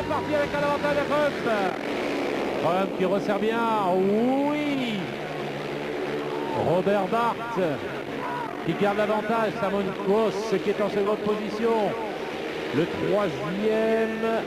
parti avec un avantage à Crump. Crump qui resserre bien, oui. Robert Barth qui garde l'avantage. Simon Kos qui est en seconde position. Le troisième.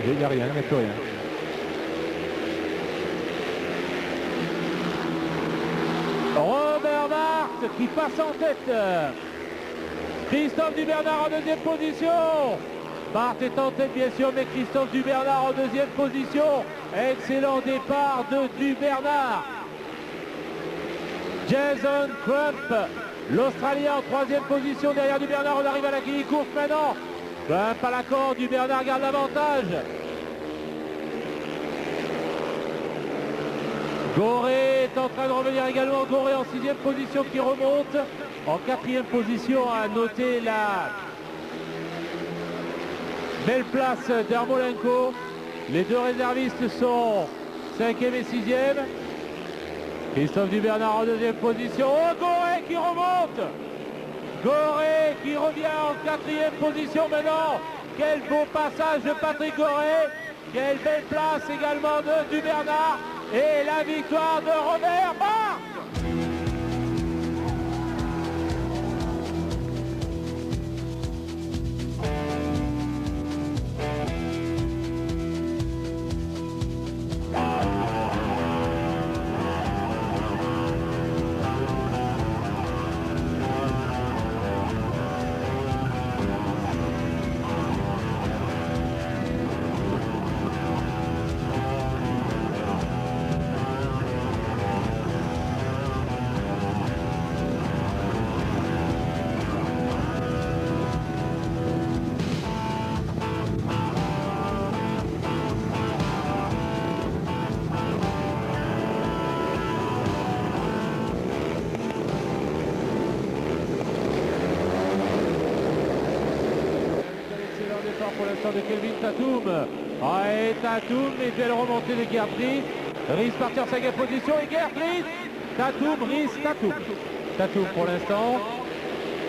Il n'y a rien, il n'y a plus rien. Robert Barth qui passe en tête. Christophe Dubernard en deuxième position. Barth est en tête bien sûr, mais Christophe Dubernard en deuxième position. Excellent départ de Dubernard. Jason Crump, l'Australien en troisième position derrière Dubernard. On arrive à la grille course maintenant. Pas l'accord, Dubernard garde l'avantage. Goré est en train de revenir également. Goré en sixième position qui remonte. En quatrième position, à noter la belle place d'Ermolenko. Les deux réservistes sont cinquième et sixième. Christophe Dubernard en deuxième position. Oh, Goré qui remonte. Goré qui revient en quatrième position maintenant. Quel beau passage de Patrick Goré. Quelle belle place également de Dubernard. Et la victoire de Robert Barth. Pour l'instant de Kelvin Tatum. Et Tatum, et belle remontée de Gerd Riis. Riis partir en cinquième position et Gerd Riis. Tatum, Riis, Tatum. Tatum pour l'instant.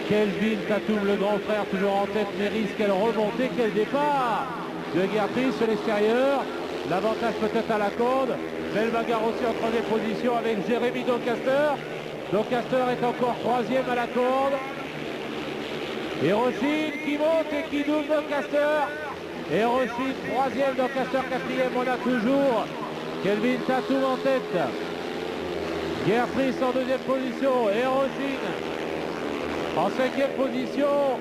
Kelvin Tatum, le grand frère, toujours en tête, mais Riis, quelle remontée, quel départ de Gerd Riis sur l'extérieur. L'avantage peut-être à la corde. Belle bagarre aussi en troisième position avec Jérémy Doncaster. Doncaster est encore troisième à la corde. Et Rossin qui monte et qui double Doncaster. Et Rossin troisième, Doncaster quatrième. On a toujours Kelvin Tatum en tête. Gerd Riis en deuxième position. Et Rossin en cinquième position.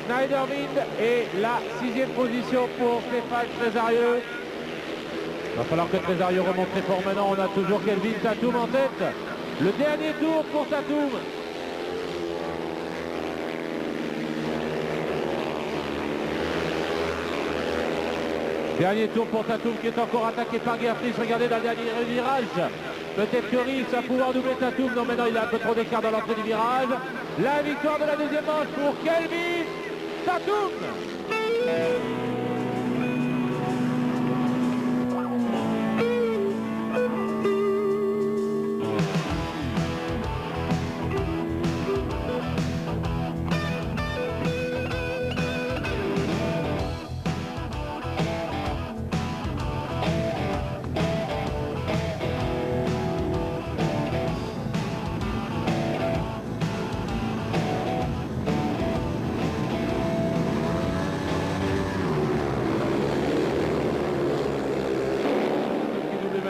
Schneiderwind et la sixième position pour Stéphane Trésarieux. Il va falloir que Trésarieux remonte très fort maintenant. On a toujours Kelvin Tatum en tête. Le dernier tour pour Tatum. Dernier tour pour Tatum qui est encore attaqué par Gerd Riis. Regardez dans le dernier virage. Peut-être que Riis va pouvoir doubler Tatum. Non, maintenant il a un peu trop d'écart dans l'entrée du virage. La victoire de la deuxième manche pour Kelvin Tatum.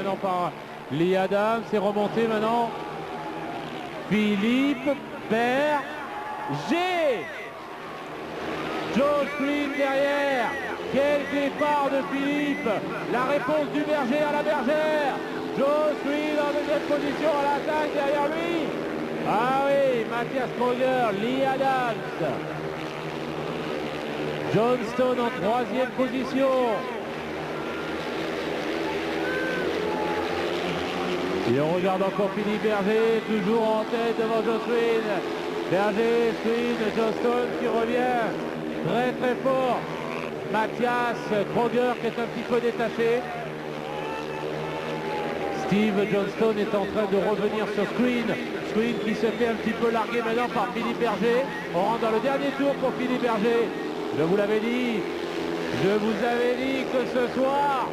maintenant par Lee Adams. C'est remonté maintenant. Philippe Berger. Josh Flynn derrière. Quel départ de Philippe. La réponse du Berger à la Bergère. Josh Flynn en deuxième position à l'attaque derrière lui. Ah oui, Mathias Kroger, Lee Adams. Johnston en troisième position. Et on regarde encore Philippe Berger, toujours en tête devant Josh Flynn. Berger, Flynn, Johnston qui revient très très fort. Mathias Kroger qui est un petit peu détaché. Steve Johnston est en train de revenir sur Screen. Screen qui se fait un petit peu larguer maintenant par Philippe Berger. On rentre dans le dernier tour pour Philippe Berger. Je vous l'avais dit, je vous avais dit que ce soir,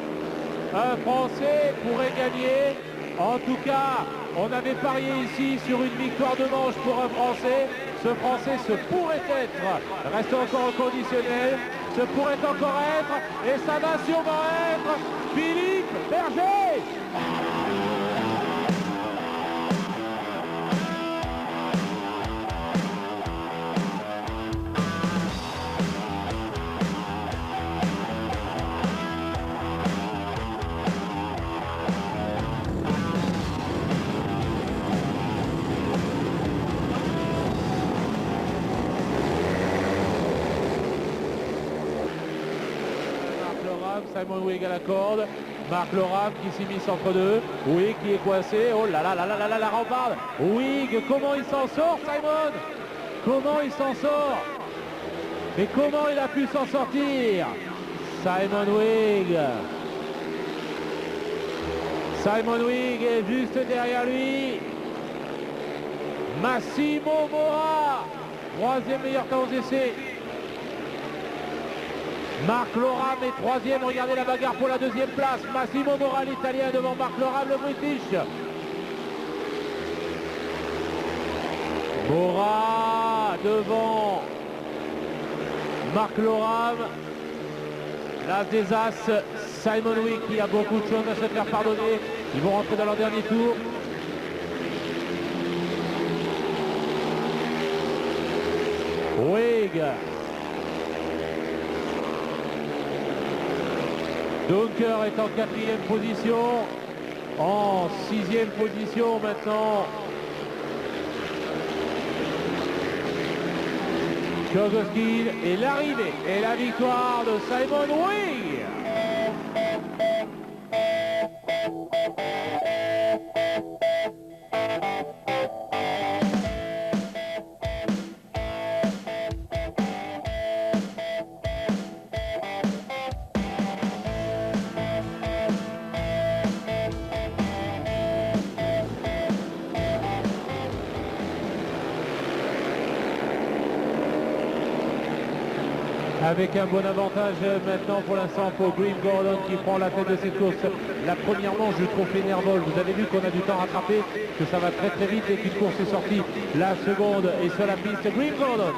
un Français pourrait gagner. En tout cas, on avait parié ici sur une victoire de manche pour un Français. Ce Français, ce pourrait être, reste encore au conditionnel, ce pourrait encore être, et sa nation va être Philippe Berger. Simon Wigg à la corde, Marc Loram qui s'immisce entre deux, Wigg qui est coincé, oh là là là là là là la rambarde, Wigg, comment il s'en sort Simon? Comment il s'en sort? Mais comment il a pu s'en sortir? Simon Wigg. Simon Wigg est juste derrière lui. Massimo Mora, troisième meilleur temps aux essais. Marc Loram est troisième, regardez la bagarre pour la deuxième place. Massimo Mora, l'italien, devant Marc Loram, le British. Mora devant Marc Loram. L'as des As, Simon Wigg qui a beaucoup de choses à se faire pardonner. Ils vont rentrer dans leur dernier tour. Wigg. Dunker est en quatrième position, en sixième position maintenant. Kogowski et l'arrivée et la victoire de Simon Wigg. Avec un bon avantage maintenant pour l'instant pour Graham Gordon qui prend la tête de cette course. La première manche du trophée Nervol, vous avez vu qu'on a du temps à rattraper, que ça va très très vite et qu'une course est sortie. La seconde est sur la piste, Graham Gordon.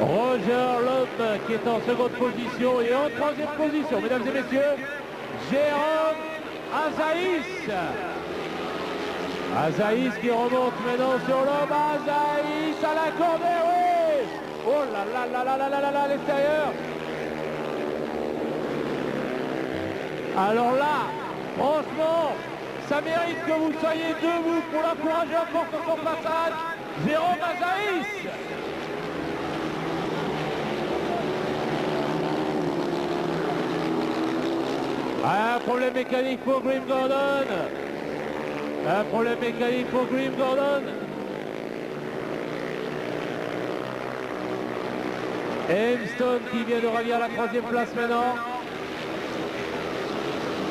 Roger Lhomme qui est en seconde position et en troisième position, mesdames et messieurs, Jérôme Azaïs. Azaïs qui remonte maintenant sur l'homme, Azaïs à la corde, oui. Oh là là là là là là là là, à l'extérieur. Alors là, franchement, ça mérite que vous soyez debout pour l'encourager encore sur son passage, Jérôme Azaïs. Un problème mécanique pour Graham Gordon. Un problème mécanique pour Graham Gordon. Hempstone qui vient de rallier à la troisième place maintenant.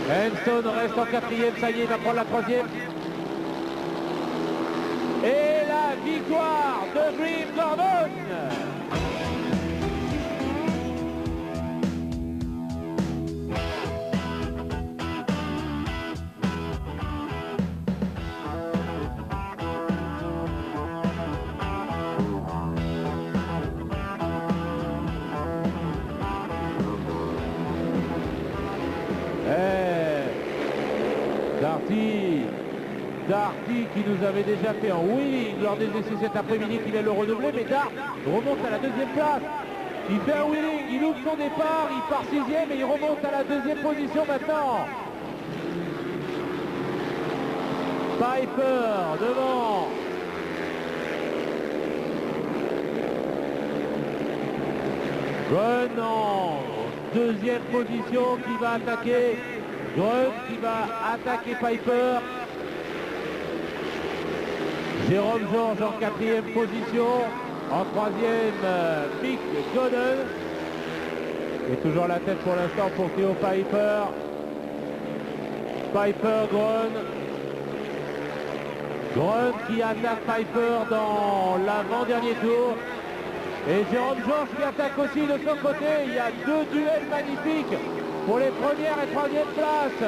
Hempstone reste en quatrième, ça y est, il va prendre la troisième. Et la victoire de Graham Gordon. Darty qui nous avait déjà fait un wheeling lors des essais cet après-midi, qu'il est le renouvelé, mais Dart remonte à la deuxième place. Il fait un wheeling, il ouvre son départ, il part sixième et il remonte à la deuxième position maintenant. Piper devant. Gunn en deuxième position qui va attaquer. Gunn qui va attaquer Piper. Jérôme Georges en quatrième position. En troisième, Mick Godden. Et toujours la tête pour l'instant pour Theo Piper. Piper, Gunn. Gunn qui attaque Piper dans l'avant-dernier tour. Et Jérôme Georges qui attaque aussi de son côté. Il y a deux duels magnifiques pour les premières et troisième places.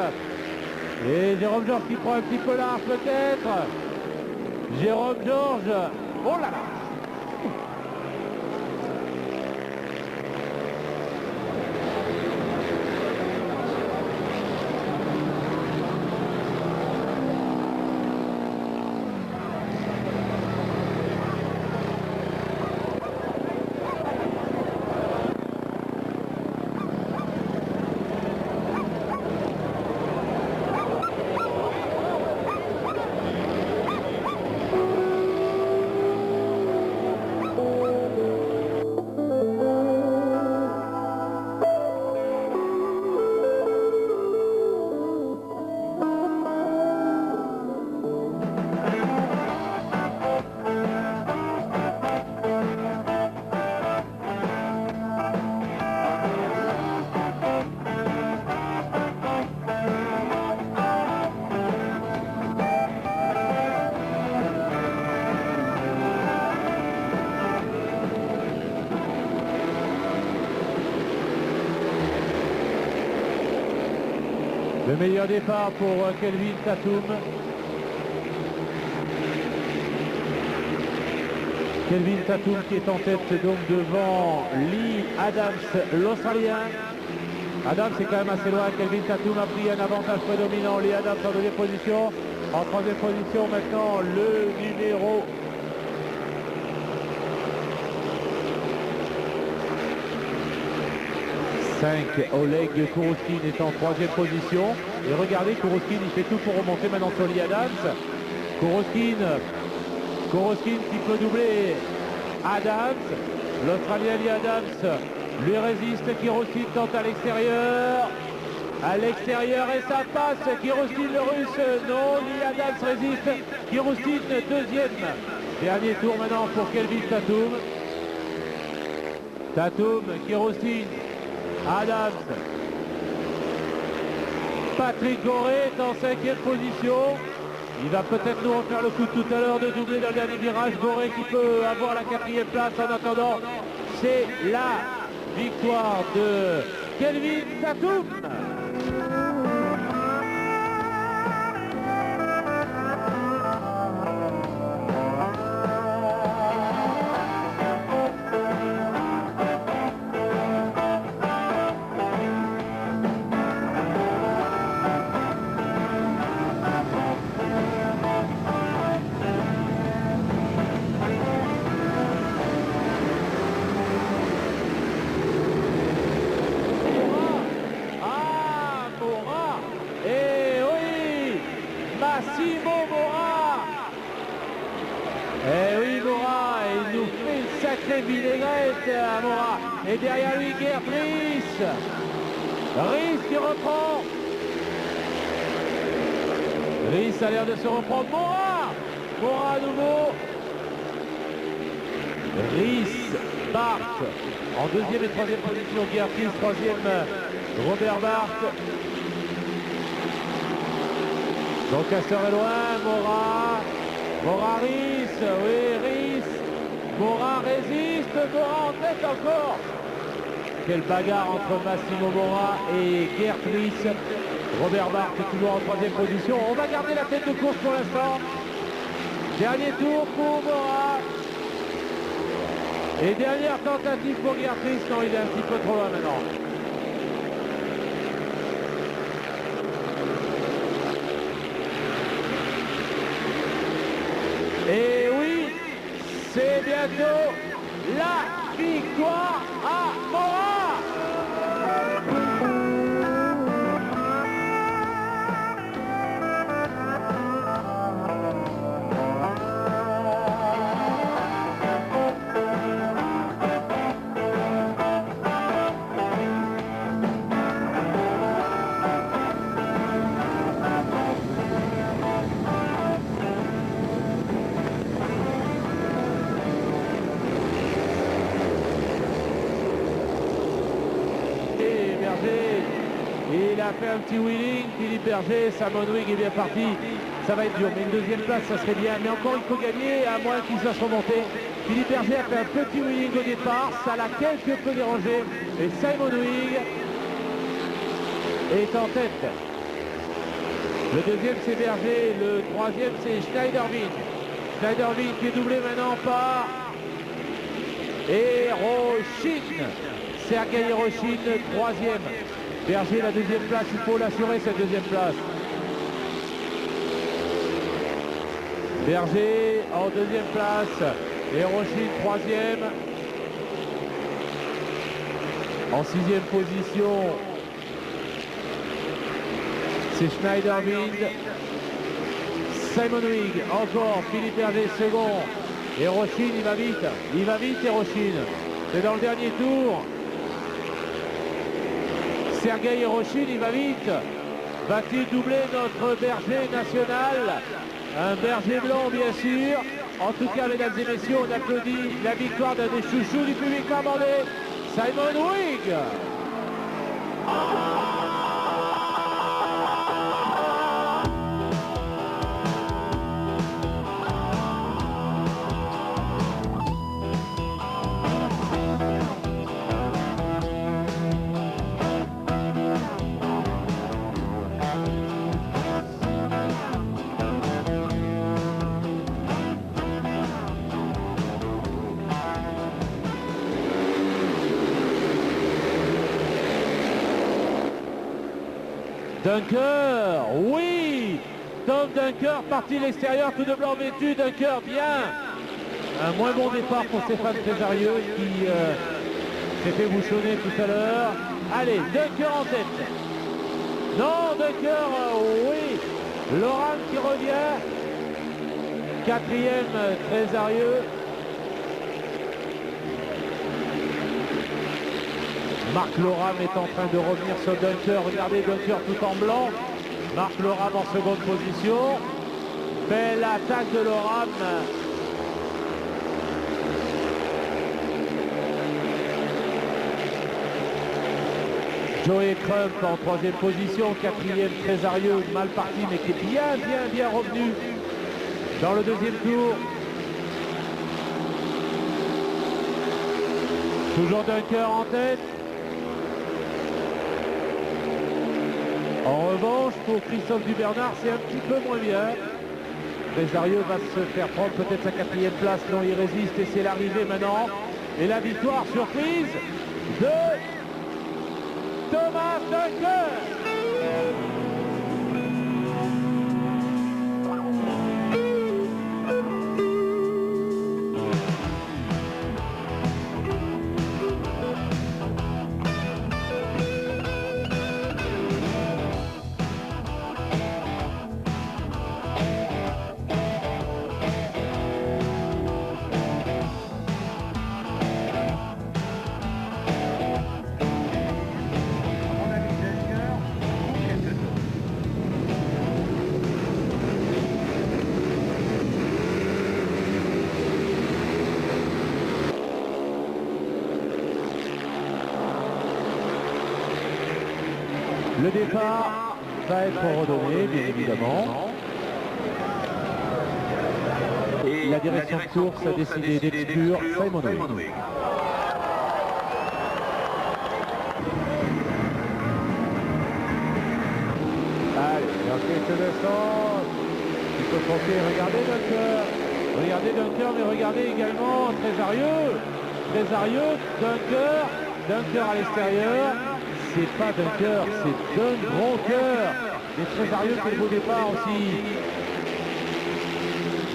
Et Jérôme Georges qui prend un petit peu large peut-être. Jérôme Georges. Oh là là! Le meilleur départ pour Kelvin Tatum. Kelvin Tatum qui est en tête donc devant Lee Adams, l'Australien. Adams est quand même assez loin. Kelvin Tatum a pris un avantage prédominant. Lee Adams en deuxième position. En troisième position maintenant le numéro 5, Oleg Kourouskine est en troisième position. Et regardez, Kourouskine, il fait tout pour remonter maintenant sur Lee Adams. Kourouskine qui peut doubler Adams. L'Australien Lee Adams lui résiste. Kourouskine tente à l'extérieur. À l'extérieur et ça passe. Kourouskine le russe. Non, Lee Adams résiste. Kourouskine deuxième. Dernier tour maintenant pour Kelvin Tatum. Tatum, Kourouskine. Adams. Patrick Goré est en cinquième position. Il va peut-être nous refaire le coup de tout à l'heure de doubler dans le dernier virage. Goré qui peut avoir la quatrième place. En attendant, c'est la victoire de Kelvin Tatum. Massimo Mora. Eh oui, Mora, il nous fait une sacrée vinaigrette à Mora. Et derrière lui, Gerd Riss. Riss qui reprend. Riss a l'air de se reprendre. Mora à nouveau. Riss, Bart en deuxième et troisième position. Gerd Riss, troisième, Robert Bart. Donc Castor est loin, Mora Riss, oui Riss, Mora résiste, Mora en tête encore. Quelle bagarre entre Massimo Mora et Gerd Riss. Robert Bart est toujours en troisième position. On va garder la tête de course pour l'instant. Dernier tour pour Mora. Et dernière tentative pour Gerd Riss. Non, il est un petit peu trop loin maintenant. Et bientôt, la victoire à Mora. Il a fait un petit wheeling, Philippe Berger, Simon Wigg est bien parti. Ça va être dur, mais une deuxième place, ça serait bien. Mais encore, il faut gagner, à moins qu'il se fasse remonter. Philippe Berger a fait un petit wheeling au départ, ça l'a quelque peu dérangé. Et Simon Wigg est en tête. Le deuxième, c'est Berger. Le troisième, c'est Schneiderwin. Schneiderwin qui est doublé maintenant par Erochin. Sergei Erochin, troisième. Berger, la deuxième place, il faut l'assurer cette deuxième place. Berger en deuxième place, Erochin troisième. En sixième position, c'est Schneiderwin. Simon Wigg, encore Philippe Berger second. Erochin, il va vite Erochin. C'est dans le dernier tour. Sergei Erochin, il va vite. Va-t-il doubler notre berger national? Un berger blanc, bien sûr. En tout cas, mesdames et messieurs, on applaudit la victoire d'un des chouchous du public normandais, Simon Wigg. Dunker, oui, Tom Dunker, parti de l'extérieur, tout de blanc vêtu, Dunker, bien. Un moins bon départ pour Stéphane Trésarieux qui s'est fait bouchonner tout à l'heure. Allez, Dunker en tête. Non, Dunker, oui. Laurent qui revient. Quatrième, Trésarieux. Marc Loram est en train de revenir sur Dunker. Regardez Dunker tout en blanc. Marc Loram en seconde position. Belle attaque de Loram. Joey Crump en troisième position. Quatrième, Trésarieux, mal parti, mais qui est bien revenu dans le deuxième tour. Toujours Dunker en tête. En revanche, pour Christophe Dubernard, c'est un petit peu moins bien. Trésarieux va se faire prendre peut-être sa quatrième place. Non, il résiste et c'est l'arrivée maintenant. Et la victoire surprise de Thomas Dunker. Le départ va être redonné, bien évidemment. Et la direction de course a décidé d'exclure Simon Wigg. Allez, dans quelques instants, il faut compter. Regardez Dunker, mais regardez également Trésarieux, Dunker à l'extérieur. C'est pas Dunker, c'est Dun Bronker. Les Trésarieux, c'est le beau départ aussi.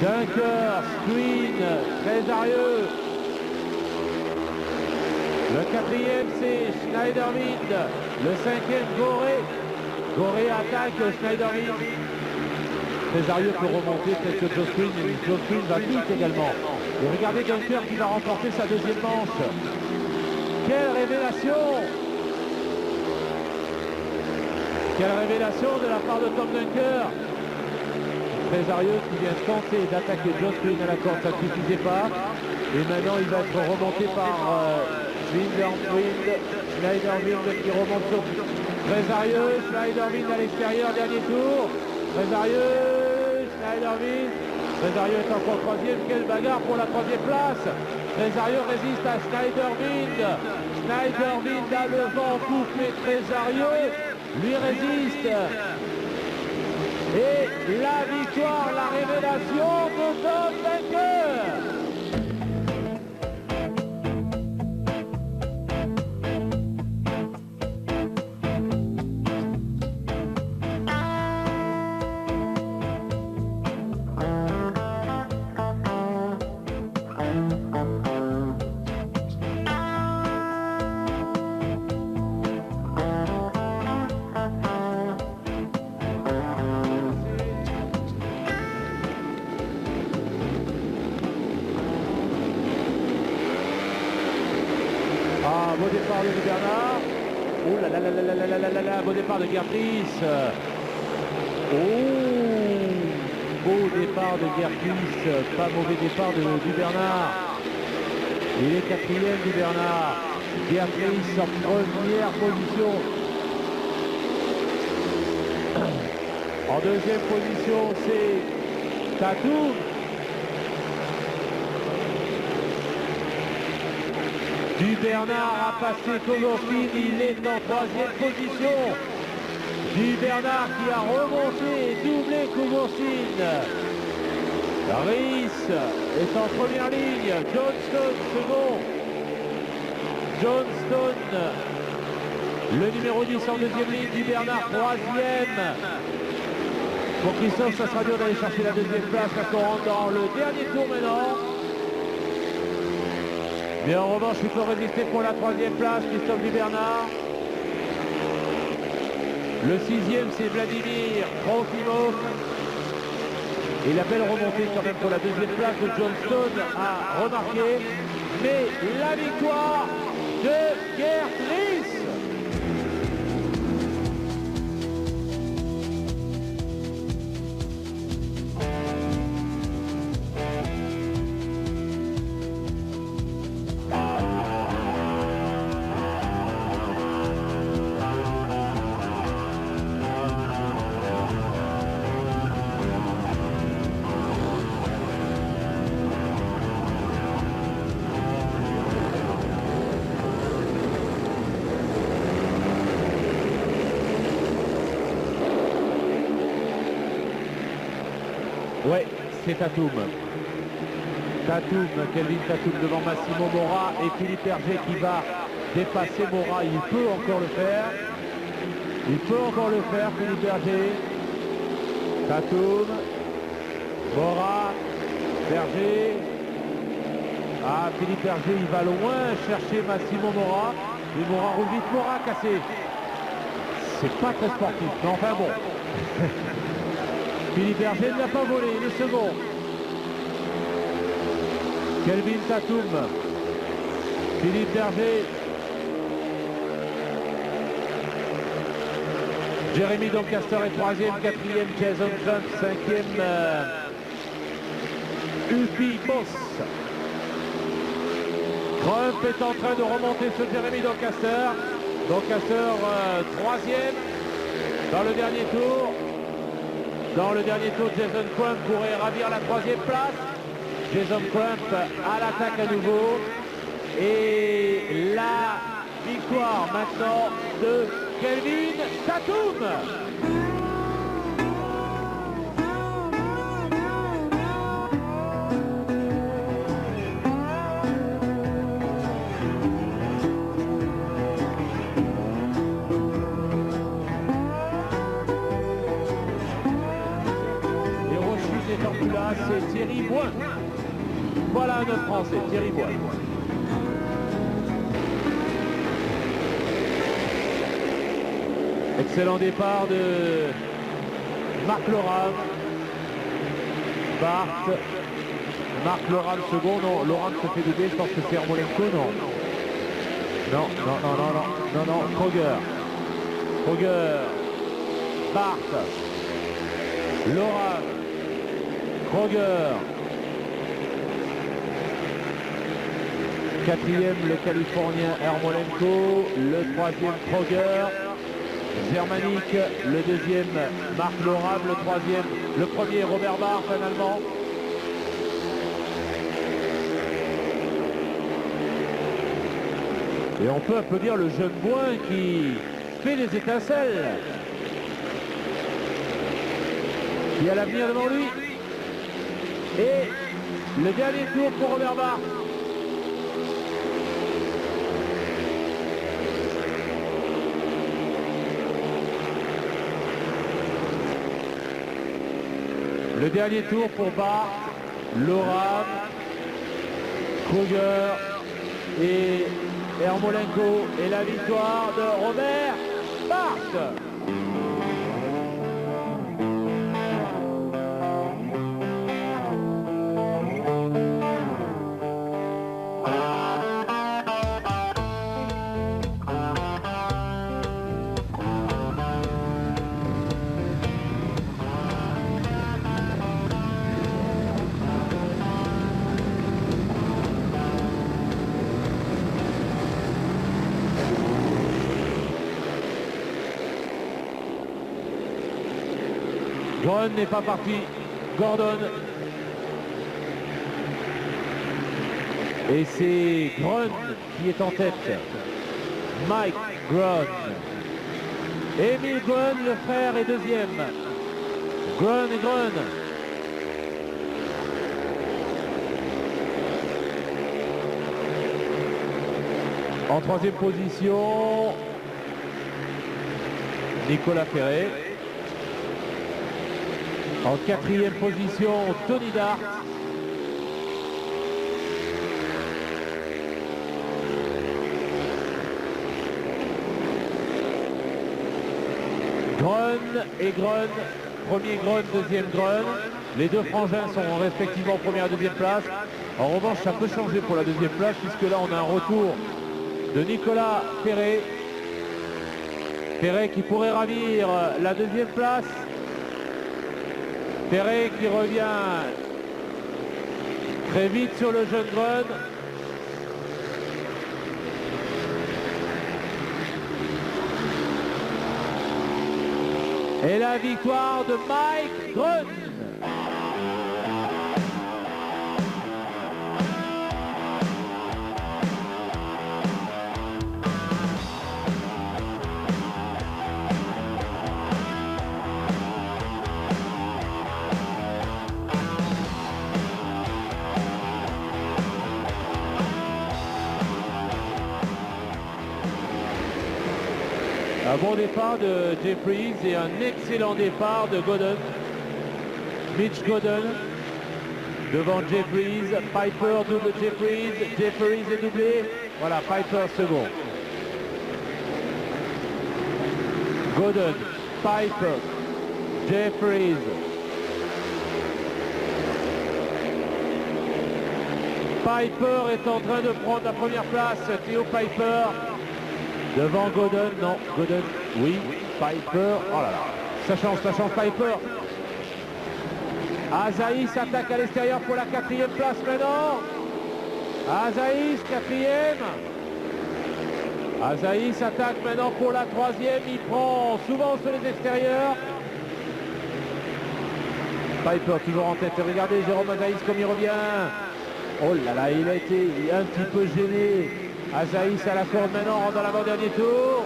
Dunker, Queen, Trésarieux. Le quatrième c'est Schneiderwind. Le cinquième Goré. Goré attaque Schneiderwind. Trésarieux peut remonter peut-être que Joss Queen, mais Joss Queen va vite également. Et regardez Dunker qui va remporter sa deuxième manche. Quelle révélation! Quelle révélation de la part de Tom Dunker. Trésarieux qui vient tenter d'attaquer Joss Queen à la corde, ça ne suffisait pas. Et maintenant il va être remonté par Schneiderwind qui remonte sur Trésarieux. Schneiderwind à l'extérieur, dernier tour. Trésarieux, Schneiderwind. Trésarieux est encore troisième. Quelle bagarre pour la troisième place. Trésarieux résiste à Schneiderwind. Schneiderwind a le vent en poupe, mais Trésarieux lui résiste. Et la victoire, la révélation de Tom Dunker. Beau départ de Bernard. Oh là là là là là là là là là, beau départ de Gertruis. Oh, beau départ de Gertruis. Pas mauvais départ du Bernard. Il est quatrième du Bernard. Gertruis en première position. En deuxième position, c'est Tatoum. Du Bernard a passé Kogorskin, il est en troisième position. Du Bernard qui a remonté et doublé Kogorskin. Rhys est en première ligne. Johnston second. Johnston, le numéro 10 en deuxième ligne. Du Bernard troisième. Pour Christophe, ça sera dur d'aller chercher la deuxième place parce qu'on rentre dans le dernier tour maintenant. Mais en revanche, il faut résister pour la troisième place, Christophe Dubernard. Le sixième, c'est Vladimir Trofimov. Et la belle remontée quand même pour la deuxième place de Johnston a remarqué. Mais la victoire de Gertruis. Ouais, c'est Tatoum. Tatoum, Kelvin Tatoum devant Massimo Mora et Philippe Hergé qui va dépasser Mora. Il peut encore le faire. Il peut encore le faire, Philippe Hergé. Tatoum. Mora. Hergé. Ah, Philippe Hergé, il va loin chercher Massimo Mora. Et Mora roule vite. Mora cassé. C'est pas très sportif, mais enfin bon. Philippe Hergé ne l'a pas volé, il est second. Kelvin Tatoum. Philippe Hergé. Jérémy Doncaster est troisième, quatrième, Jason Crump, cinquième, Upi Boss. Crump est en train de remonter sur Jérémy Doncaster. Doncaster troisième dans le dernier tour. Dans le dernier tour, Jason Crump pourrait ravir la troisième place. Jason Crump à l'attaque à nouveau. Et la victoire maintenant de Kelvin Tatoum. C'est Thierry lancer. Thierry Bois. Excellent départ de Marc Loram. Bart. Marc Loram second. Non, Loram se fait doubler. Je pense que c'est Ermolenko. Non. Non. Kroger. Bart. Loram. Kroger. Quatrième, le Californien Ermolenko. Le troisième, Kroger. Germanique, le deuxième, Marc Loram. Le troisième, le premier, Robert Bart, un Allemand. Et on peut applaudir le jeune Boin qui fait des étincelles. Qui a l'avenir devant lui. Et le dernier tour pour Robert Bart. Le dernier tour pour Bart, Loram, Kroger et Ermolenko. Et la victoire de Robert Bart. Grön n'est pas parti. Gordon. Et c'est Grön qui est en tête. Mike Grön. Emil Grön, le frère, est deuxième. Grön et Grön. En troisième position, Nicolas Ferré. En quatrième position, Tony Dart. Grön et Grön, premier Grön, deuxième Grön. Les deux frangins sont respectivement première et deuxième place. En revanche, ça peut changer pour la deuxième place puisque là on a un retour de Nicolas Ferré. Ferré qui pourrait ravir la deuxième place. Ferré qui revient très vite sur le jeune Grön. Et la victoire de Mike Grön. Un bon départ de Jeffries et un excellent départ de Godden. Mitch Godden devant Jeffries. Piper double Jeffries. Jeffries est doublé. Voilà, Piper second. Godden, Piper, Jeffries. Piper est en train de prendre la première place. Theo Piper. Devant Godden, non, Godden, oui, Piper, oh là là, ça change Piper. Azaïs attaque à l'extérieur pour la quatrième place maintenant. Azaïs, quatrième. Azaïs attaque maintenant pour la troisième, il prend souvent sur les extérieurs. Piper toujours en tête, regardez Jérôme Azaïs comme il revient. Oh là là, il a été un petit peu gêné. Azaïs à la corde maintenant, rentre dans l'avant-dernier tour.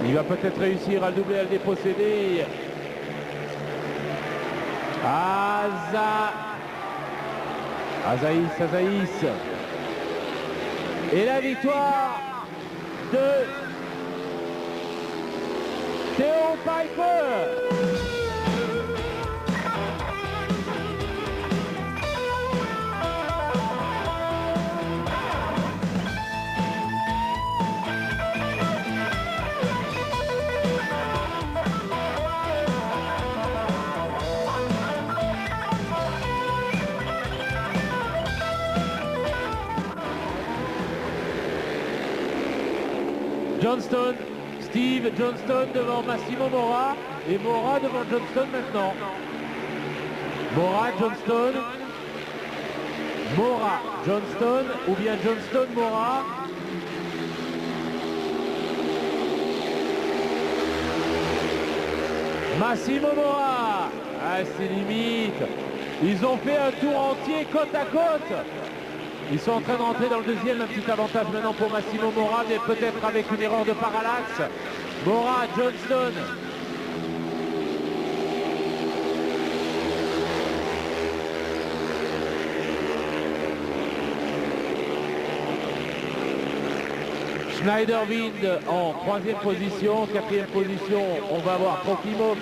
Il va peut-être réussir à le doubler, à le déposséder. Azaïs. Et la victoire de Theo Piper. Johnston, Steve Johnston devant Massimo Mora et Mora devant Johnston maintenant. Mora, Johnston, Mora, Johnston ou bien Johnston, Mora. Massimo Mora, ah, c'est limite. Ils ont fait un tour entier côte à côte. Ils sont en train de rentrer dans le deuxième, un petit avantage maintenant pour Massimo Mora, mais peut-être avec une erreur de parallaxe. Mora, Johnston. Schneiderwind en troisième position, quatrième position, on va voir Trofimov.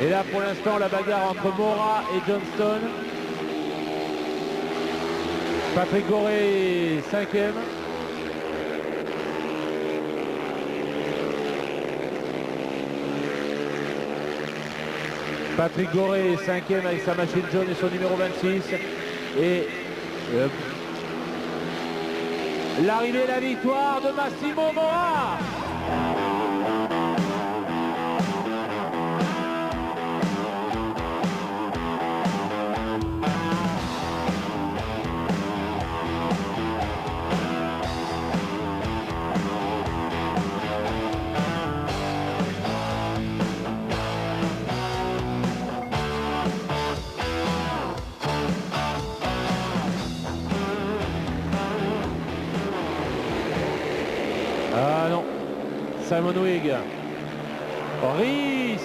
Et là pour l'instant la bagarre entre Mora et Johnston. Patrick Goré, cinquième. Patrick Goré, cinquième avec sa machine jaune et son numéro 26. Et l'arrivée et la victoire de Massimo Mora. Ah non, Simon Wigg, Ries,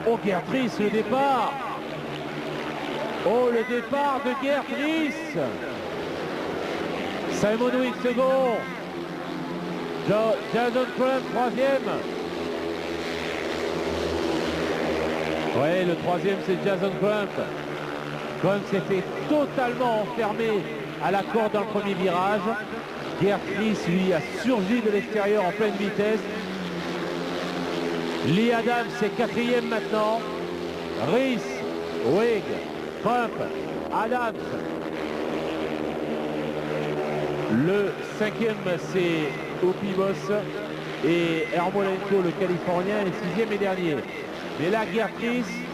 oh Gerd Ries, le départ, oh le départ de Gerd Ries, Simon Wigg second, Jason Crump troisième, ouais le troisième c'est Jason Crump. Crump s'est fait totalement enfermer à la corde dans le premier virage. Gerd Ries, lui, a surgi de l'extérieur en pleine vitesse. Lee Adams est quatrième maintenant. Ries, Wigg, Crump, Adams. Le cinquième, c'est Opibos et Hermolenko, le Californien, est sixième et dernier. Mais là, Gerd Ries,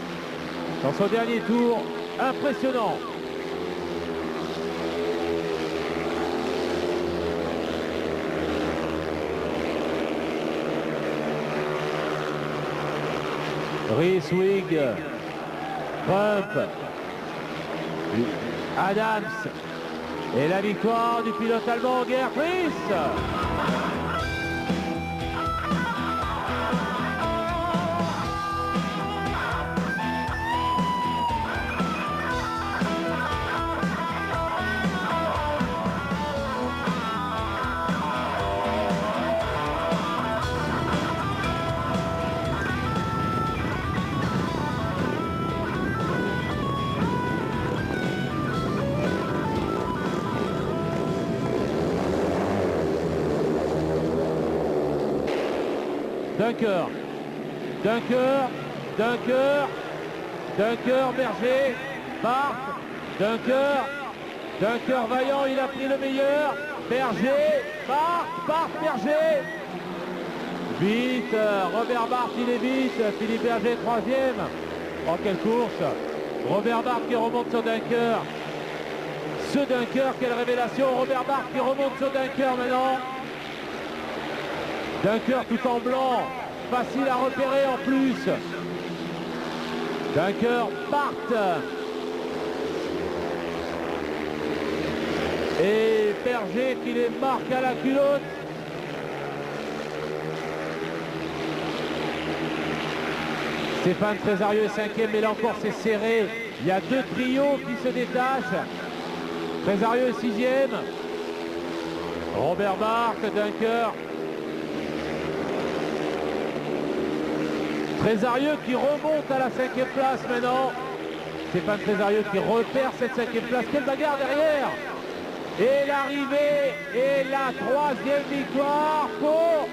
dans son dernier tour, impressionnant. Ries, Wigg, Crump, Adams et la victoire du pilote allemand Gerd Ries. Dunker, Dunker, Dunker, Dunker, Berger, Barth, Dunker, Dunker vaillant, il a pris le meilleur, Berger, Barth, Berger, vite, Robert Barth il est vite, Philippe Berger troisième, oh quelle course, Robert Barth qui remonte sur Dunker, ce Dunker, quelle révélation, Robert Barth qui remonte sur Dunker maintenant. Dunker tout en blanc, facile à repérer en plus. Dunker, Barth. Et Berger qui les marque à la culotte. Stéphane Trésarieux est cinquième, mais là encore c'est serré. Il y a deux trios qui se détachent. Trésarieux est sixième. Robert Barth, Dunker. Trésarieux qui remonte à la cinquième place maintenant. Stéphane Trésarieux qui repère cette cinquième place. Quelle bagarre derrière! Et l'arrivée et la troisième victoire pour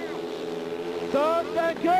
Tom Dunker.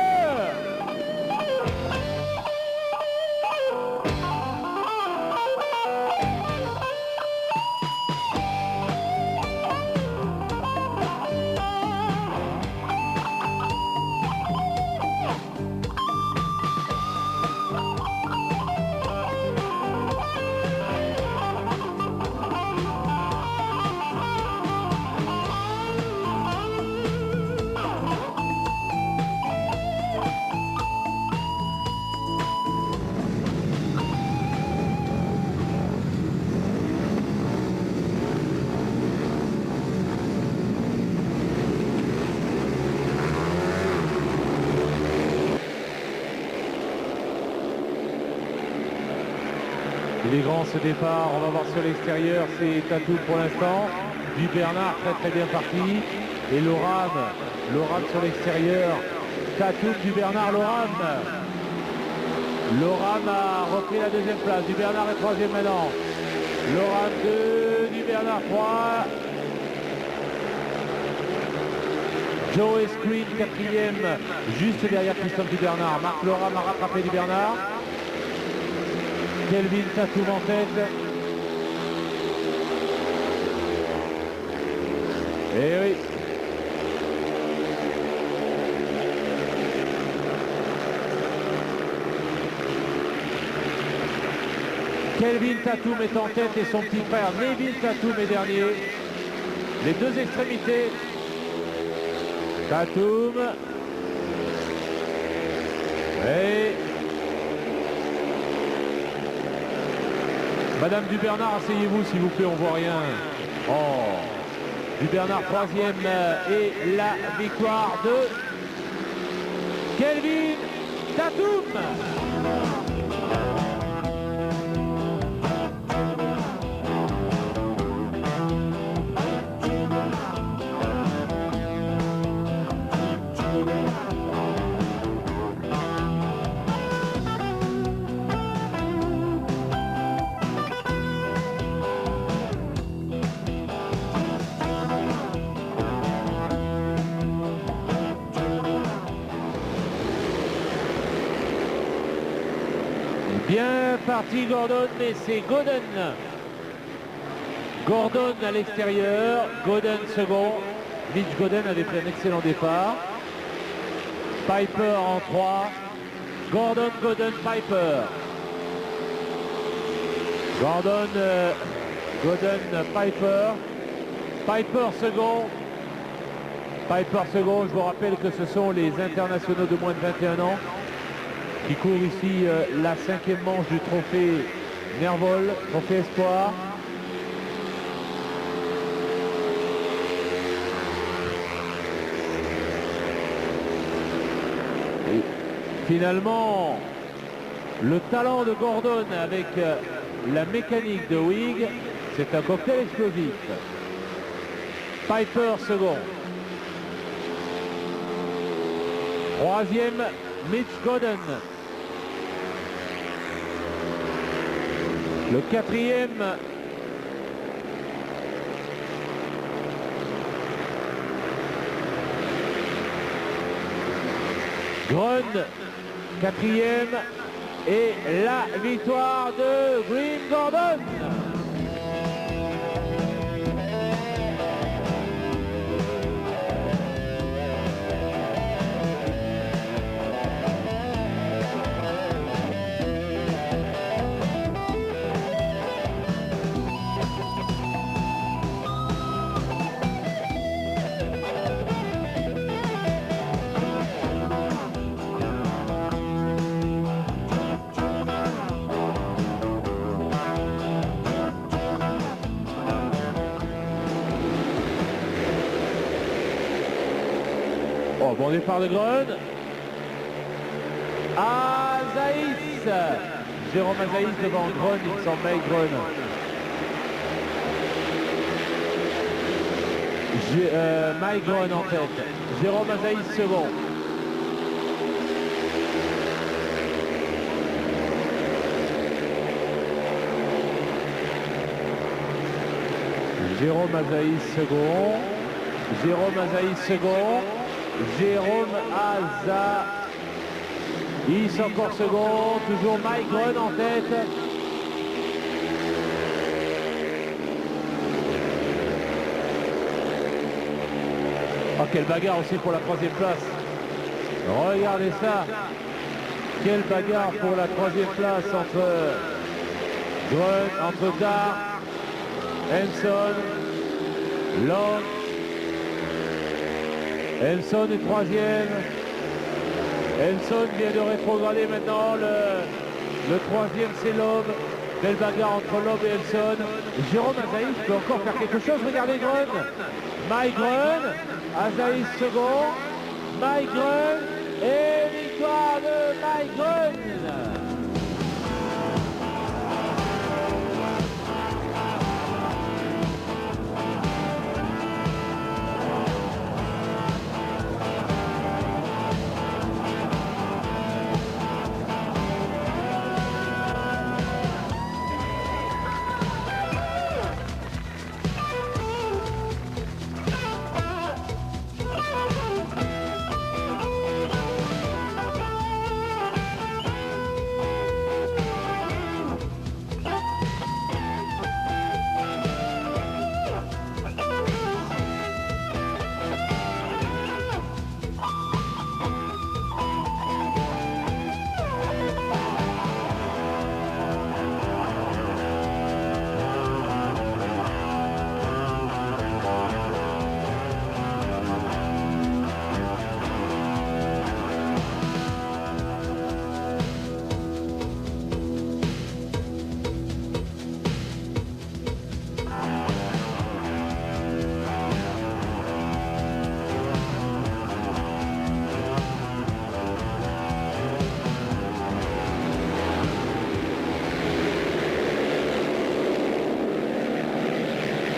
Les grands ce départ, on va voir sur l'extérieur, c'est Tatoum pour l'instant. Du Bernard très bien parti. Et Loram sur l'extérieur. Tatoum, du Bernard, Loram. Loram a repris la deuxième place. Du Bernard est troisième maintenant. Loram 2, du Bernard 3. Joe Screen quatrième, juste derrière Christophe du Bernard. Marc Loram a rattrapé du Bernard. Kelvin Tatoum en tête. Et oui. Kelvin Tatoum est en tête et son petit frère Neville Tatoum est dernier. Les deux extrémités. Tatoum. Et Madame du Bernard, asseyez-vous s'il vous plaît, on voit rien. Oh, du Bernard troisième et la victoire de Kelvin Tatoum. Bien parti Gordon, mais c'est Godden. Gordon à l'extérieur, Godden second. Mitch Godden avait fait un excellent départ. Piper en 3. Gordon, Godden, Piper. Gordon, Godden, Piper. Piper second. Piper second, je vous rappelle que ce sont les internationaux de moins de 21 ans qui courent ici la 5e manche du trophée Nervol, trophée Espoir. Et finalement, le talent de Gordon avec la mécanique de Wig, c'est un cocktail explosif. Piper second. Troisième, Mitch Godden. Le quatrième, Grun, quatrième, et la victoire de Green Gordon. Oh, bon départ de Grun. Azaïs. Jérôme Azaïs devant Grun, il s'en met Grun. Mike Grun en tête. Jérôme Azaïs second. Jérôme Azaïs second. Jérôme Azaïs second. Jérôme Azaïs encore second. Toujours Mike Grun en tête. Oh, quelle bagarre aussi pour la 3e place. Regardez ça. Quelle bagarre pour la 3e place entre Grun, entre Dart, Henson, Long. Henson est 3e. Henson vient de rétrograder maintenant. Le 3e, c'est Loeb. Belle bagarre entre Loeb et Henson. Jérôme Azaïs peut encore faire quelque chose. Regardez Grun. Mike Grun. Azaïs second. Mike Grun. Et victoire de Mike Grun.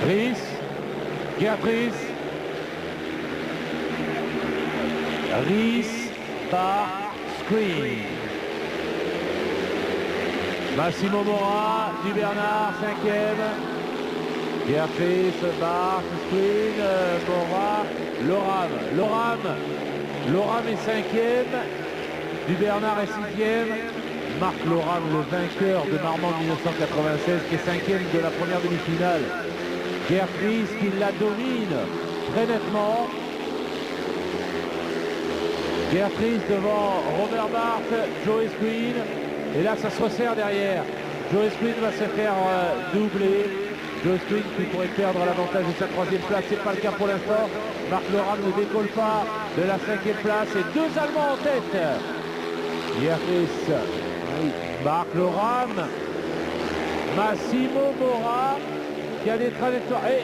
Ries, Geertruida, Ries par Screen. Massimo Mora, du Bernard, 5e. Geertruida, Bart, Screen, Mora, Loram est 5e. Du Bernard est 6e. Marc Loram, le vainqueur de Marmande 1996, qui est 5e de la première demi-finale. Geertruida qui la domine très nettement. Geertruida devant Robert Bart, Joey Screen. Et là, ça se resserre derrière. Joey Screen va se faire doubler. Joey Screen qui pourrait perdre l'avantage de sa 3e place. C'est pas le cas pour l'instant. Marc Loram ne décolle pas de la 5e place. Et 2 Allemands en tête. Geertruida, Marc Loram, Massimo Mora qui a des trajectoires. Et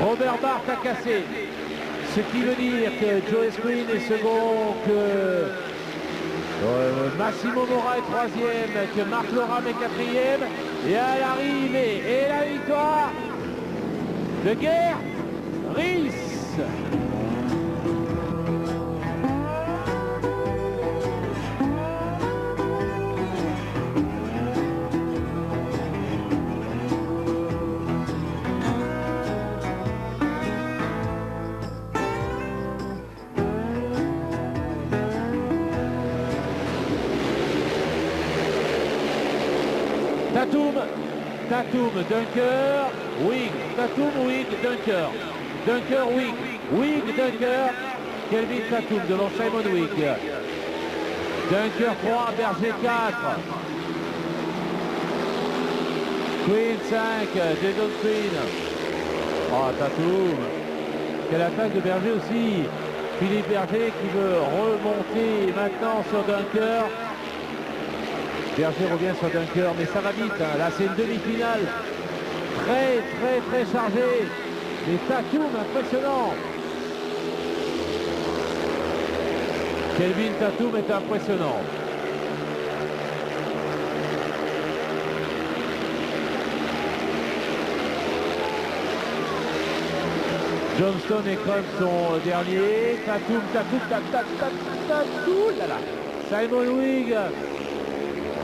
Robert Bart a cassé. Ce qui veut dire que Joey Screen est second, que Massimo Mora est 3e, que Marc Loram est 4e. Et à l'arrivée, et la victoire de Geertruida. Tatum, Dunker, Wig, Tatum, Wig, Dunker, Dunker, Wig, Dunker, Kelvin Tatum devant Simon Wig, Dunker 3, Berger 4, Queen 5, Jason Queen, oh Tatum, quelle attaque de Berger aussi, Philippe Berger qui veut remonter maintenant sur Dunker. Berger revient sur Dunker, mais ça va vite, hein. Là c'est une demi-finale très chargée. Mais Tatum, impressionnant. Kelvin Tatum est impressionnant. Johnston et Crum sont derniers. Tatum, là là. Simon Wig.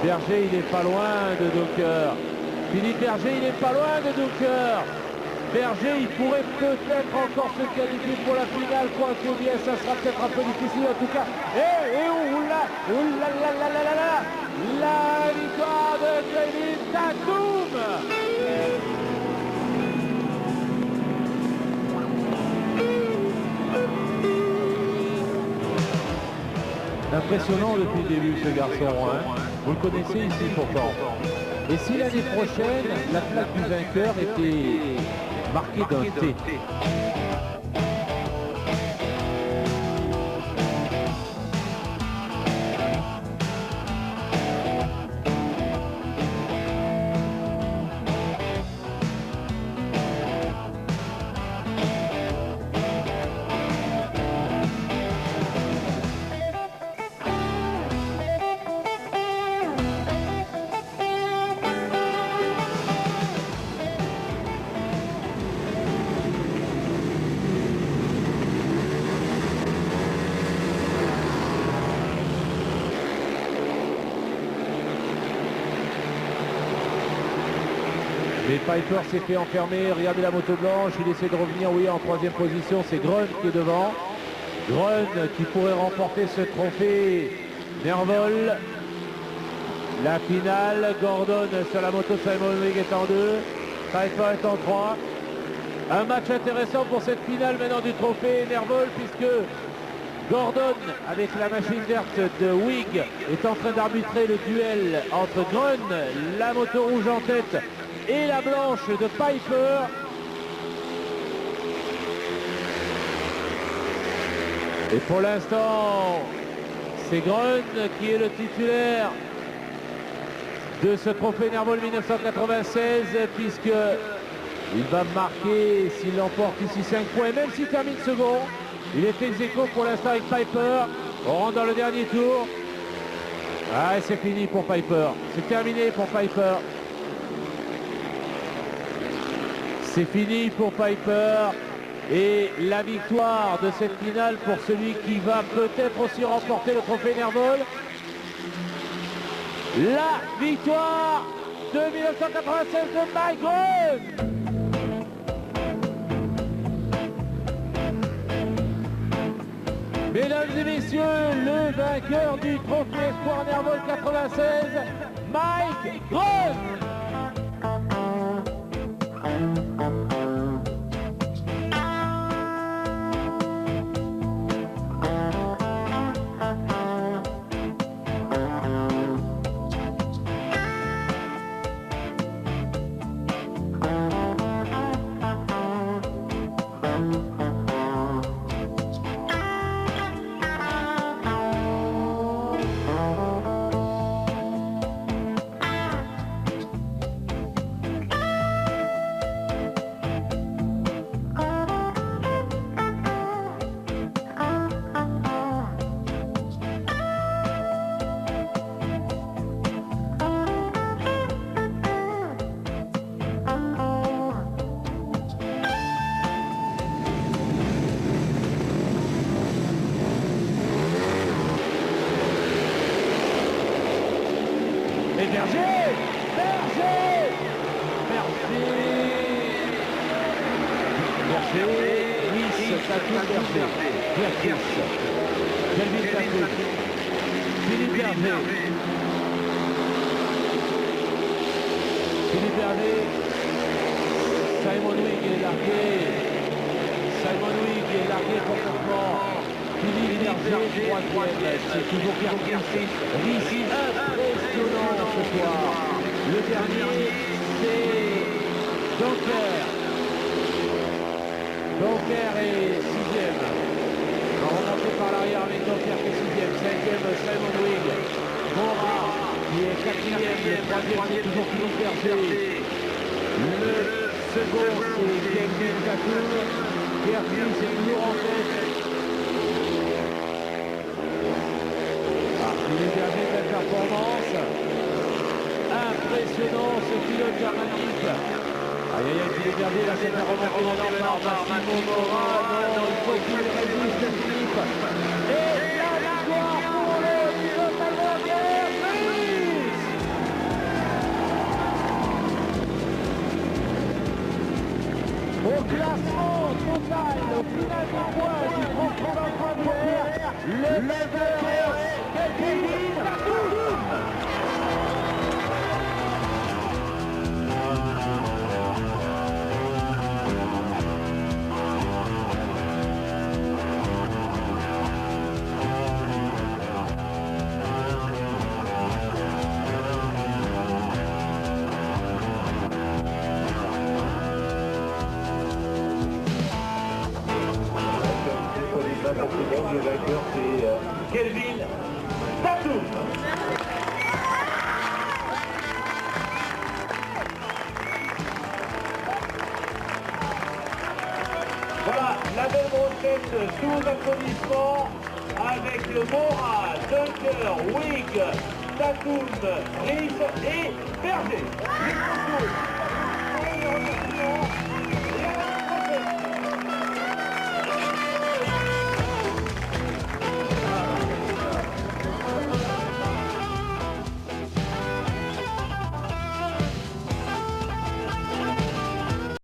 Berger, il est pas loin de Dunker. Philippe Berger, il est pas loin de Dunker. Berger, il pourrait peut-être encore se qualifier pour la finale, quoi qu'il bien, ça sera peut-être un peu difficile en tout cas. Et la victoire de Kelvin Tatum. Impressionnant depuis le début ce garçon, hein. Vous le connaissez ici pourtant. Et si l'année prochaine, la plaque du vainqueur était marquée d'un T. Mais Piper s'est fait enfermer, regardez la moto blanche, il essaie de revenir, oui, en 3e position, c'est Grun qui est devant. Grun qui pourrait remporter ce trophée Nervol. La finale, Gordon sur la moto, Simon Wig est en 2, Piper est en 3. Un match intéressant pour cette finale maintenant du trophée Nervol, puisque Gordon, avec la machine verte de Wig, est en train d'arbitrer le duel entre Grun, la moto rouge en tête, et la blanche de Piper. Et pour l'instant, c'est Grun qui est le titulaire de ce trophée Nervol 1996, puisque il va marquer, s'il l'emporte ici, 5 points, même s'il termine second. Il est ex-aequo pour l'instant avec Piper. On rentre dans le dernier tour. Ah, c'est fini pour Piper. C'est terminé pour Piper. C'est fini pour Piper. Et la victoire de cette finale pour celui qui va peut-être aussi remporter le trophée Nervol. La victoire de 1996 de Mike Greuze. Mesdames et messieurs, le vainqueur du trophée Espoir Nervol 96, Mike Greuze. Et Berger, Risse, Tatoum, Berger, Kelvin Tatoum, Philippe Berger, Simon Wigg est largué complètement. Philippe Berger, troisième, c'est toujours Risse, impressionnant ce soir. Le dernier, c'est Donker est sixième. On va remonter par l'arrière avec Donker qui est sixième. Cinquième, Simon Wigg. Mora qui est quatrième. Le troisième, c'est toujours Philippe Berger. Le second, c'est Kelvin Tatoum. Berger, c'est toujours en tête. Philippe Berger, belle performance. Impressionnant ce pilote germanique. Aïe aïe aïe, Philippe Berger, là c'est la remontée maintenant par Massimo Mora. Non, il faut qu'il résiste, Philippe. Et la victoire pour le pilote allemand, Gerd Riss. Au classement total, au final des points du Grand Prix le vainqueur est Kelvin Tatoum. Le vainqueur, c'est Kelvin Tatoum. Voilà, la belle brochette sous applaudissements avec Mora, Donker, Wigg, Tatoum, Riss et Berger.